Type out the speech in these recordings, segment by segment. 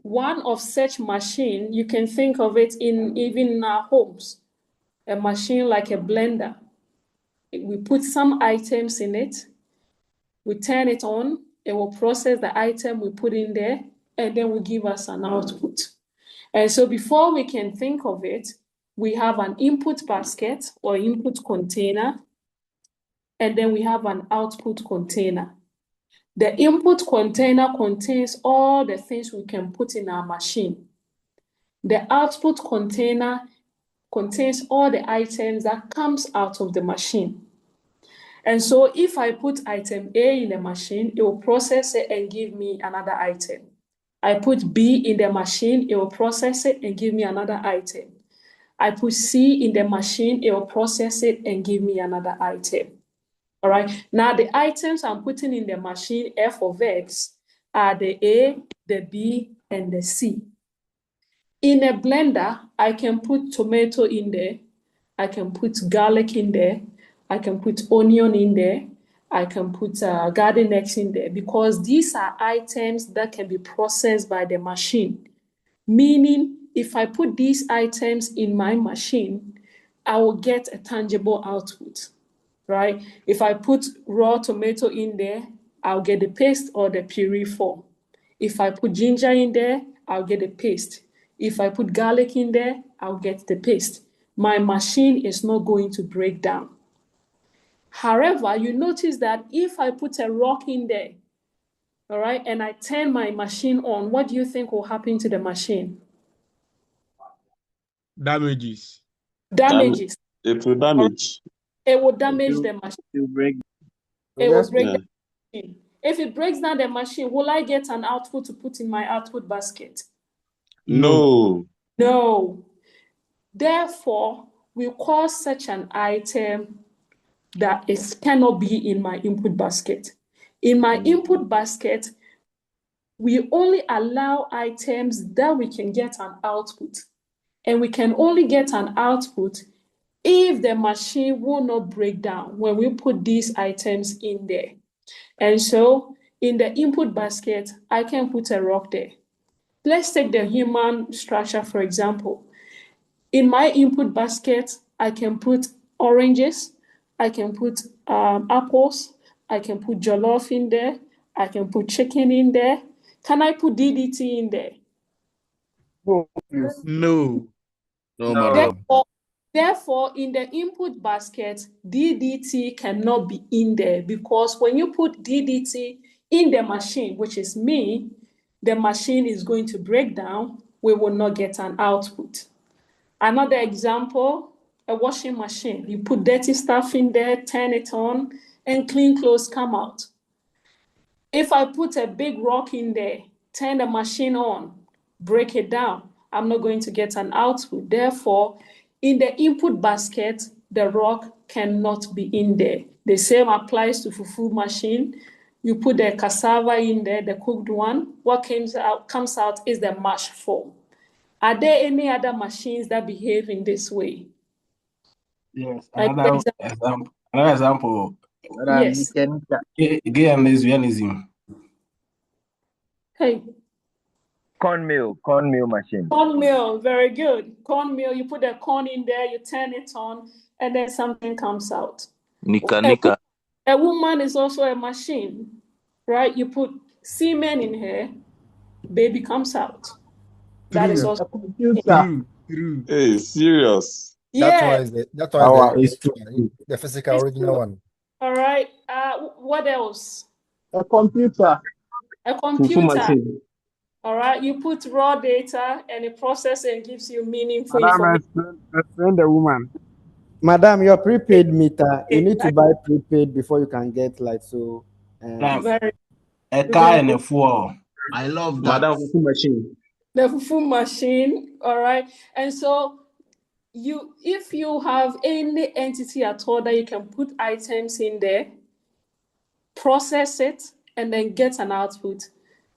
one of such machine, you can think of it in even our homes, a machine like a blender. We put some items in it, we turn it on, it will process the item we put in there, and then will give us an output. And so before we can think of it, we have an input basket or input container, and then we have an output container. The input container contains all the things we can put in our machine. The output container contains all the items that comes out of the machine. And so if I put item A in the machine, it will process it and give me another item. I put B in the machine, it will process it and give me another item. I put C in the machine, it will process it and give me another item. All right. Now the items I'm putting in the machine, F of X, are the A, the B, and the C. In a blender, I can put tomato in there. I can put garlic in there. I can put onion in there. I can put garden eggs in there because these are items that can be processed by the machine. Meaning, if I put these items in my machine, I will get a tangible output, right? If I put raw tomato in there, I'll get the paste or the puree form. If I put ginger in there, I'll get the paste. If I put garlic in there, I'll get the paste. My machine is not going to break down. However, you notice that if I put a rock in there, all right, and I turn my machine on, what do you think will happen to the machine? Damages. Damages. It will damage. It will damage the machine. It will break. It will break the machine. If it breaks down the machine, will I get an output to put in my output basket? No. No. Therefore, we call such an item that it cannot be in my input basket. In my input basket, we only allow items that we can get an output. And we can only get an output if the machine will not break down when we put these items in there. And so in the input basket, I can put a rock there. Let's take the human structure, for example. In my input basket, I can put oranges, I can put apples, I can put jollof in there, I can put chicken in there. Can I put DDT in there? No. Therefore, in the input basket, DDT cannot be in there because when you put DDT in the machine, which is me, the machine is going to break down. We will not get an output. Another example, a washing machine. You put dirty stuff in there, turn it on, and clean clothes come out. If I put a big rock in there, turn the machine on, break it down, I'm not going to get an output. Therefore, in the input basket, the rock cannot be in there. The same applies to fufu machine. You put the cassava in there, the cooked one. What comes out is the mash form. Are there any other machines that behave in this way? Yes. Like Another example. Yes. Gay and lesbianism. Hey. Cornmeal machine. Cornmeal, very good. Cornmeal, you put the corn in there, you turn it on, and then something comes out. Nika. A woman is also a machine, right? You put semen in her, baby comes out. That is also a computer. True. Hey, serious. yeah. That's why the physical original one. All right. What else? A computer. A computer. All right. You put raw data and it processes and gives you meaningful information. Friend the woman. Madam, your prepaid meter, you need to buy prepaid before you can get light. So, a car and a fuel. I love that. Madam fufu machine. The fufu machine. All right. And so if you have any entity at all that you can put items in there, process it, and then get an output,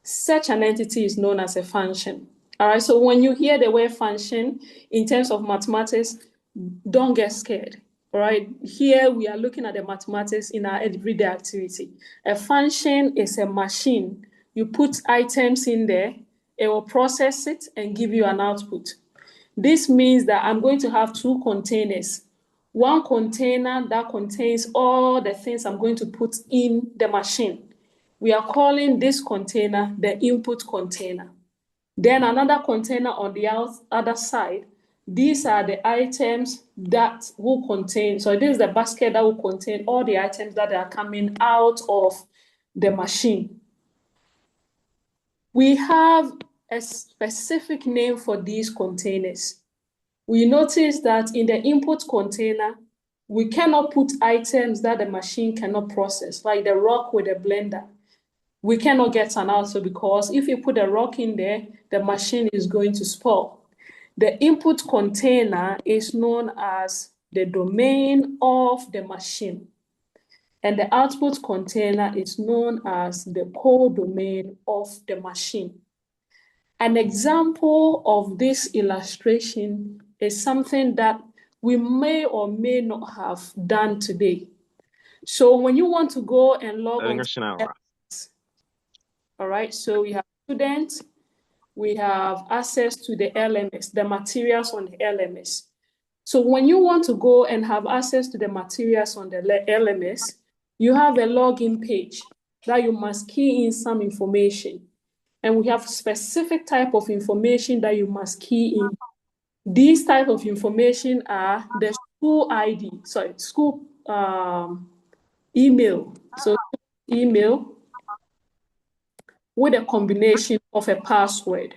such an entity is known as a function. All right. So when you hear the word function in terms of mathematics, don't get scared. All right. Here we are looking at the mathematics in our everyday activity. A function is a machine You put items in there, it will process it and give you an output. This means that I'm going to have two containers. One container that contains all the things I'm going to put in the machine. We are calling this container the input container. Then another container on the other side. These are the items that will contain, so this is the basket that will contain all the items that are coming out of the machine. We have a specific name for these containers. We notice that in the input container, we cannot put items that the machine cannot process, like the rock with a blender. We cannot get an answer because if you put a rock in there, the machine is going to spoil. The input container is known as the domain of the machine, and the output container is known as the codomain of the machine. An example of this illustration is something that we may or may not have done today. So when you want to go and log on to all right, so we have students, we have access to the LMS, the materials on the LMS. So when you want to go and have access to the materials on the LMS, you have a login page that you must key in some information. And we have specific type of information that you must key in. These type of information are the school ID, school email. So email with a combination of a password.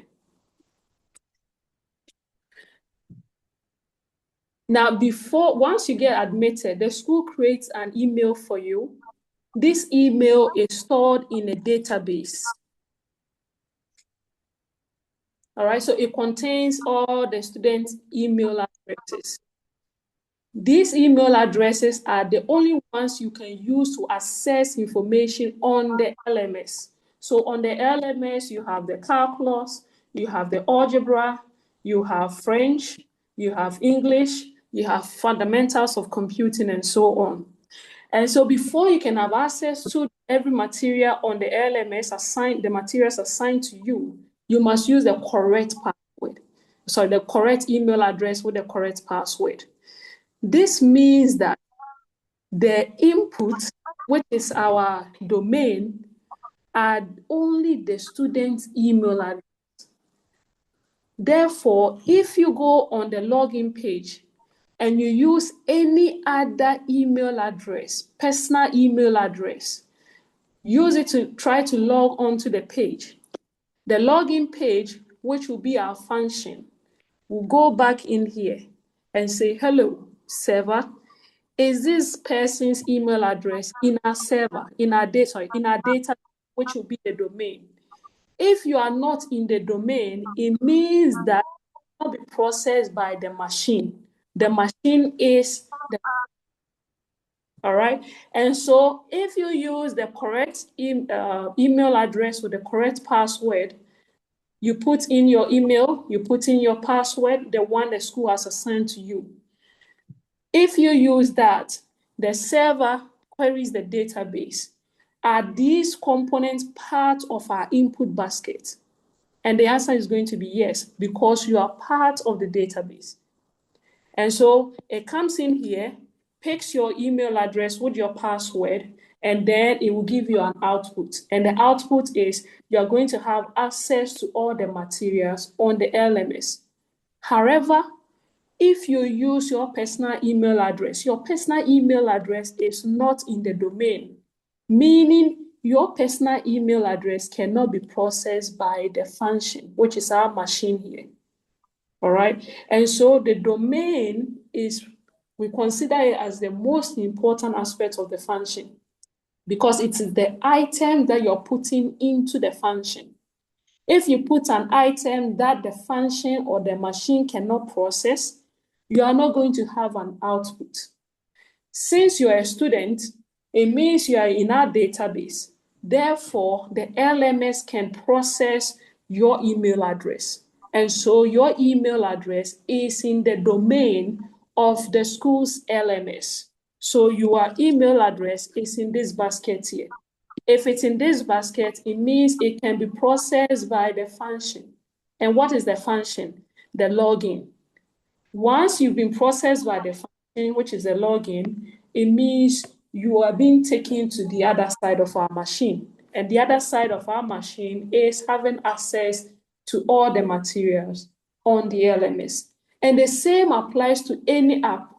Now, once you get admitted, the school creates an email for you. This email is stored in a database. All right, so it contains all the students' email addresses. These email addresses are the only ones you can use to access information on the LMS. So on the LMS, you have the calculus, you have the algebra, you have French, you have English, you have fundamentals of computing, and so on. And so before you can have access to every material on the LMS the materials assigned to you, you must use the correct password. So the correct email address with the correct password. This means that the input, which is our domain, are only the student's email address. Therefore, if you go on the login page and you use any other email address, personal email address, use it to try to log onto the page. The login page, which will be our function, will go back in here and say, hello, server. Is this person's email address in our server, in our data, which will be the domain? If you are not in the domain, it means that it will not be processed by the machine. The machine is the all right. And so if you use the correct email address with the correct password, you put in your email, you put in your password, the one the school has assigned to you. If you use that, the server queries the database. Are these components part of our input basket? And the answer is going to be yes, because you are part of the database. And so it comes in here, picks your email address with your password, and then it will give you an output. And the output is you're going to have access to all the materials on the LMS. However, if you use your personal email address is not in the domain, meaning your personal email address cannot be processed by the function, which is our machine here. All right. And so the domain we consider it as the most important aspect of the function because it is the item that you're putting into the function. If you put an item that the function or the machine cannot process, you are not going to have an output. Since you are a student, it means you are in our database. Therefore, the LMS can process your email address. And so your email address is in the domain of the school's LMS. So your email address is in this basket here. If it's in this basket, it means it can be processed by the function. And what is the function? The login. Once you've been processed by the function, which is the login, it means you are being taken to the other side of our machine. And the other side of our machine is having access to all the materials on the LMS. And the same applies to any app.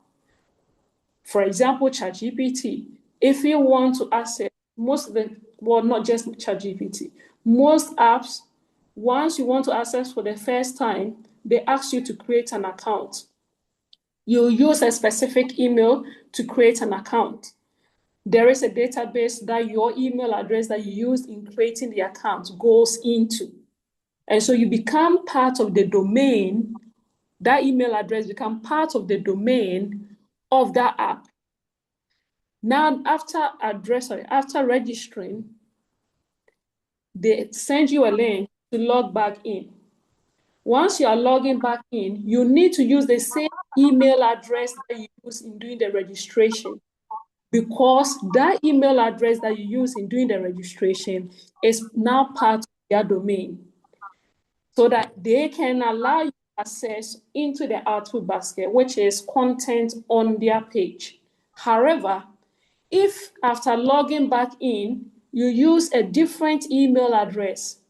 For example, ChatGPT. If you want to access most of the, well, not just ChatGPT, most apps, once you want to access for the first time, they ask you to create an account. You use a specific email to create an account. There is a database that your email address that you used in creating the account goes into. And so you become part of the domain, that email address become part of the domain of that app. Now, after registering, they send you a link to log back in. Once you are logging back in, you need to use the same email address that you used in doing the registration, because that email address that you use in doing the registration is now part of their domain, so that they can allow you access into the output basket, which is content on their page. However, if after logging back in, you use a different email address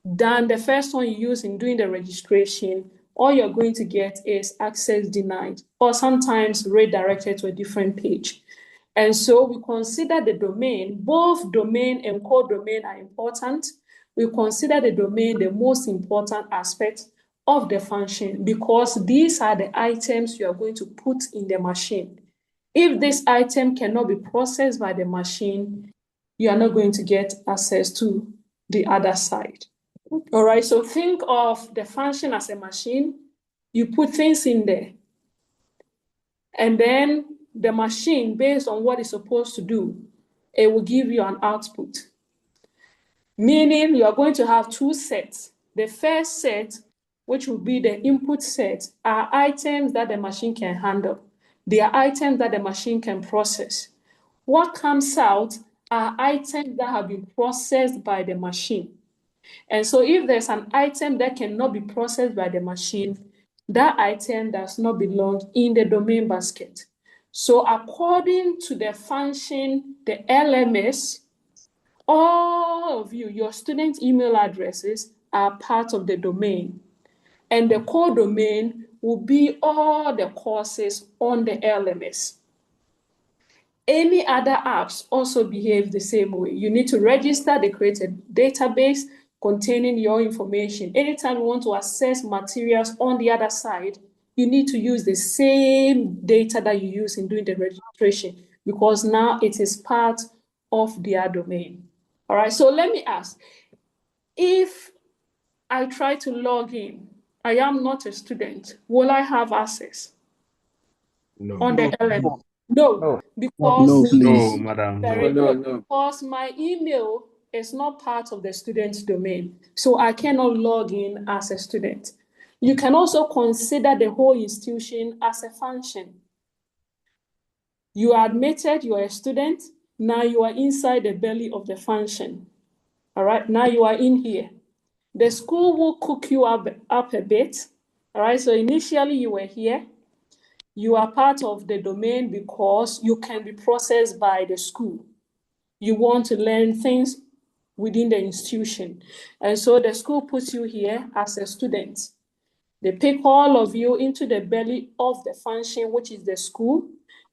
than the first one you use in doing the registration, all you're going to get is access denied, or sometimes redirected to a different page. And so we consider the domain, both domain and codomain are important. We consider the domain the most important aspect of the function, because these are the items you are going to put in the machine. If this item cannot be processed by the machine, you are not going to get access to the other side. All right, so think of the function as a machine. You put things in there, and then the machine, based on what it's supposed to do, it will give you an output. Meaning you are going to have two sets. The first set, which will be the input set, are items that the machine can handle. They are items that the machine can process. What comes out are items that have been processed by the machine. And so if there's an item that cannot be processed by the machine, that item does not belong in the domain basket. So according to the function, the LMS, all of you, your student email addresses are part of the domain. And the codomain will be all the courses on the LMS. Any other apps also behave the same way. You need to register, they create a database containing your information. Anytime you want to access materials on the other side, you need to use the same data that you use in doing the registration, because now it is part of their domain. All right, so let me ask, if I try to log in, I am not a student, will I have access on the LMS? No, because No, please. No, madam. very good. Because my email is not part of the student's domain, so I cannot log in as a student. You can also consider the whole institution as a function. You are admitted, you are a student, now you are inside the belly of the function. All right, now you are in here. The school will cook you up a bit. All right, so initially you were here. You are part of the domain because you can be processed by the school. You want to learn things within the institution. And so the school puts you here as a student. They pick all of you into the belly of the function, which is the school.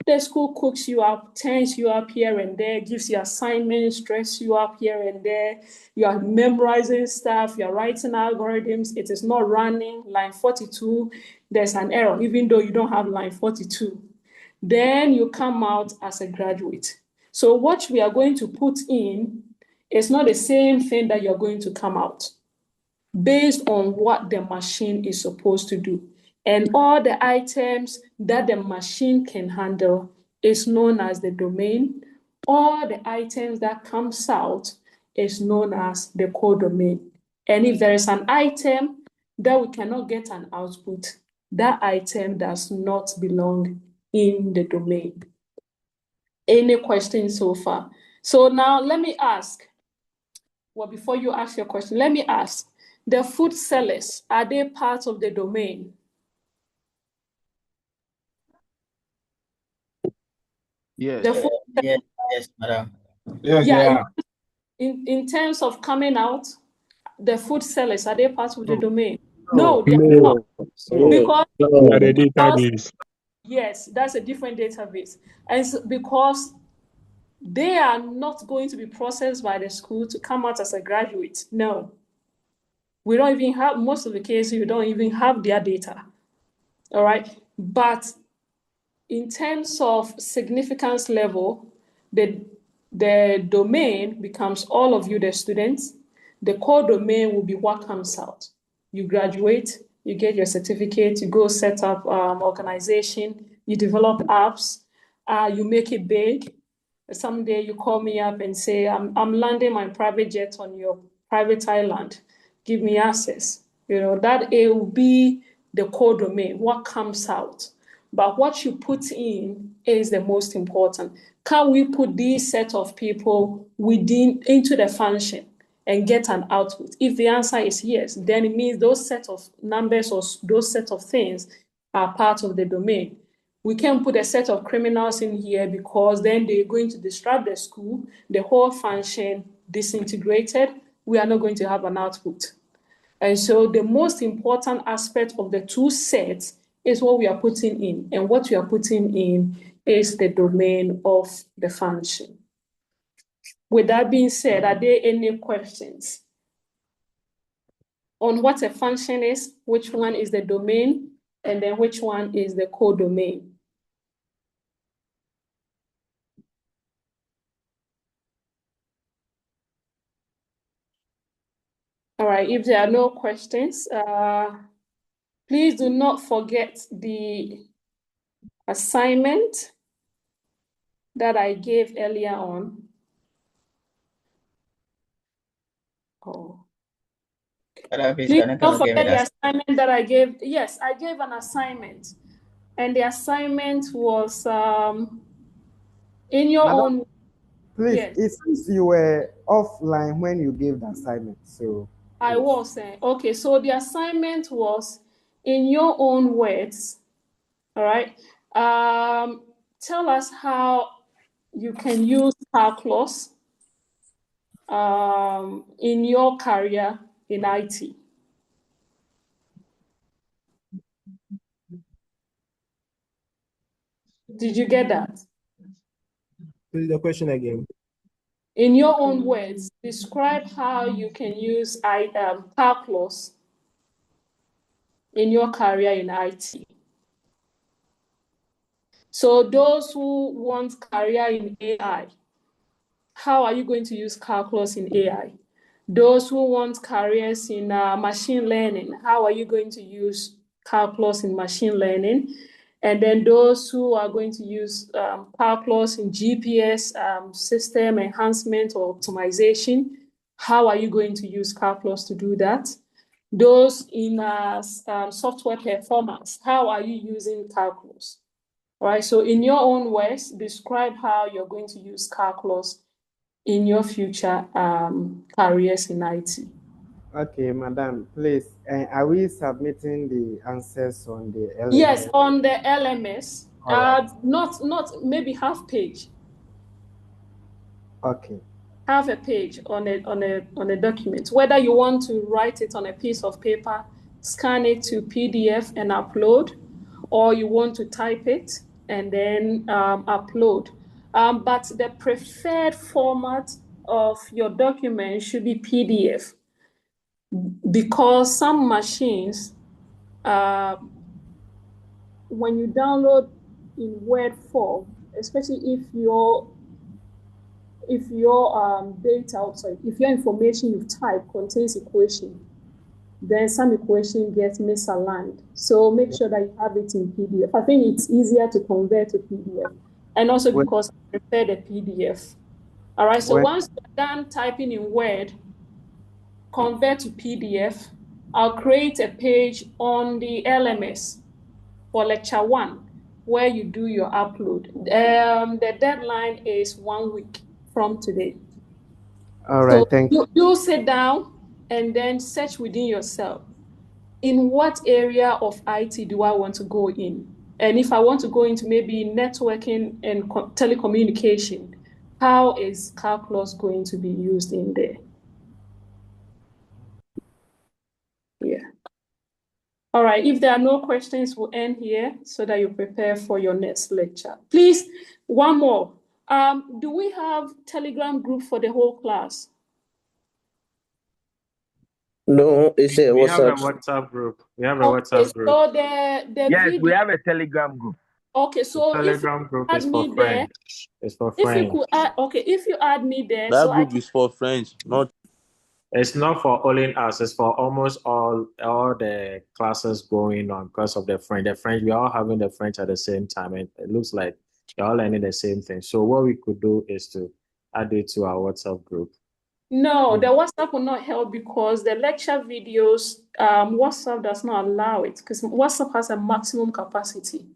The school cooks you up, turns you up here and there, gives you assignments, stresses you up here and there. You are memorizing stuff, you are writing algorithms. It is not running. Line 42, there's an error, even though you don't have line 42. Then you come out as a graduate. So what we are going to put in is not the same thing that you're going to come out, based on what the machine is supposed to do. And all the items that the machine can handle is known as the domain. All the items that comes out is known as the codomain. And if there is an item that we cannot get an output, that item does not belong in the domain. Any questions so far? So now let me ask, well, before you ask your question, let me ask, the food sellers, are they part of the domain? Yes. The food Yes, madam. Yes, yeah, they are. in terms of coming out, the food sellers, are they part of the domain? No. No, they are not. Because, We are the because database. yes, that's a different database. And so, because they are not going to be processed by the school to come out as a graduate. No. We don't even have, most of the cases, we don't even have their data. All right. But in terms of significance level, the domain becomes all of you, the students. The core domain will be what comes out. You graduate, you get your certificate, you go set up organization, you develop apps, you make it big. Someday you call me up and say, I'm landing my private jet on your private island. Give me access. That it will be the core domain, what comes out. But what you put in is the most important. Can we put this set of people into the function and get an output? If the answer is yes, then it means those set of numbers or those set of things are part of the domain. We can't put a set of criminals in here because then they're going to disrupt the school, the whole function disintegrated. We are not going to have an output. And so the most important aspect of the two sets is what we are putting in. And what we are putting in is the domain of the function. With that being said, are there any questions on what a function is, which one is the domain, and then which one is the codomain? All right, if there are no questions, please do not forget the assignment that I gave earlier on. Oh. Please don't forget the assignment that I gave. Yes, I gave an assignment. And the assignment was in your own. Please, Yes. it seems you were offline when you gave the assignment. So I was saying, okay, so the assignment was in your own words. All right. Tell us how you can use calculus in your career in IT. Did you get that? Please, the question again. In your own words, describe how you can use calculus in your career in IT. So those who want career in AI, how are you going to use calculus in AI? Those who want careers in machine learning, how are you going to use calculus in machine learning? And then those who are going to use calculus in GPS system enhancement or optimization, how are you going to use calculus to do that? Those in software performance, how are you using calculus? All right, so in your own words, describe how you're going to use calculus in your future careers in IT. okay, madam, please, are we submitting the answers on the LMS? Yes, on the LMS. Right. Not maybe half page. Okay. Half a page on a document. Whether you want to write it on a piece of paper, scan it to PDF and upload, or you want to type it and then upload. But the preferred format of your document should be PDF, because some machines, when you download in Word form, especially if your data, sorry, if your information you've typed contains equation, then some equation gets misaligned. So make sure that you have it in PDF. I think it's easier to convert to PDF, and also because I prefer the PDF. All right, so once you're done typing in Word, convert to PDF. I'll create a page on the LMS for lecture 1 where you do your upload. The deadline is 1 week. from today. All right, So thank you. you sit down and then search within yourself. In what area of IT do I want to go in? And if I want to go into maybe networking and telecommunication, how is calculus going to be used in there? Yeah. All right, if there are no questions, we'll end here so that you prepare for your next lecture. Please, one more. Do we have Telegram group for the whole class? No, it's a We have a WhatsApp. WhatsApp group. We have a Okay, WhatsApp group. so the Yes, video. we have a Telegram group. Okay, so The Telegram group add is me for there. friends. It's for If you friends. could add, okay, if you add me there, That so group is for friends, not. It's not for only us. It's for almost all the classes going on because of the French. The French, we are all having the French at the same time. And it looks like you're all learning the same thing. So what we could do is to add it to our WhatsApp group. no, the WhatsApp will not help because the lecture videos, WhatsApp does not allow it because WhatsApp has a maximum capacity.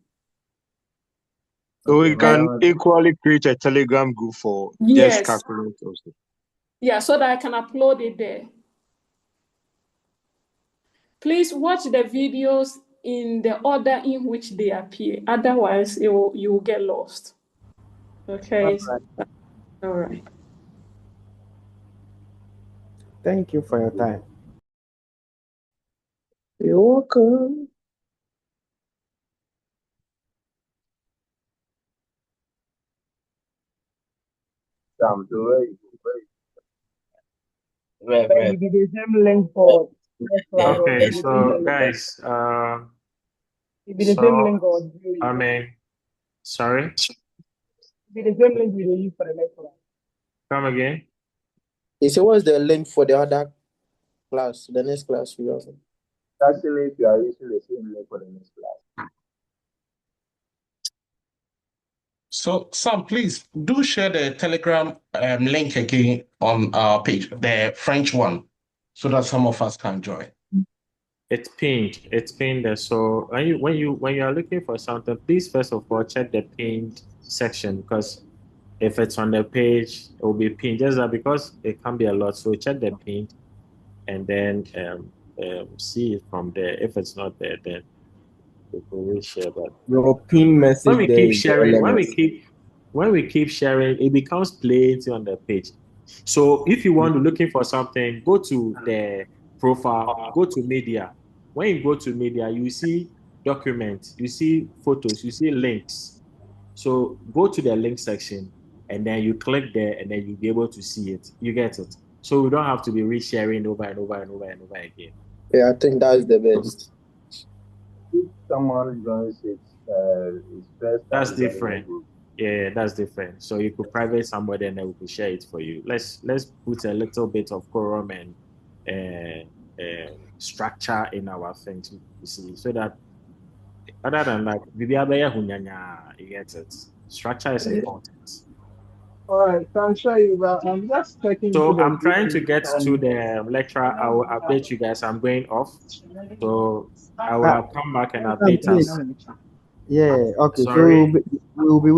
So we Okay, can well, equally create a Telegram group for just Yes, calculators. yeah, so that I can upload it there. Please watch the videos in the order in which they appear. Otherwise, you will get lost. Okay. All right. Thank you for your time. You're welcome. Sam, so It'll be the same link for next class. Okay, so guys, It'll be the same link or sorry, it'll be the same link we will use for the next class. come again. He said, what's the link for the other class, the next class we have? actually, if you are using the same link for the next class. So, Sam, please do share the Telegram link again on our page, the French one, so that some of us can join. It's pinned. It's pinned there. So when you are looking for something, please first of all check the pinned section because if it's on the page, it will be pinned. Just that because it can be a lot. So check the pinned and then see it from there. If it's not there, then we will share. But Your pin message when we there keep is sharing, relevant. when we keep sharing, it becomes plenty on the page. So if you want to looking for something, go to the profile, go to media. When you go to media, you see documents, you see photos, you see links. So go to the link section and then you click there and then you'll be able to see it. You get it. So we don't have to be resharing over and over and over and over again. Yeah, I think that's the best. If someone joins it, it's first That's time joining the different. group. Yeah, that's different. So you could private somebody and then we could share it for you. Let's put a little bit of quorum and structure in our thing to see so that other than that, you get it. Structure is important. All right, so I'm sure you will. I'm just checking into So the I'm trying to group get to and the lecture. I will update you guys. I'm going off. So I Uh, will come back and Sam, update please. us. Yeah, okay. So Sorry. we'll be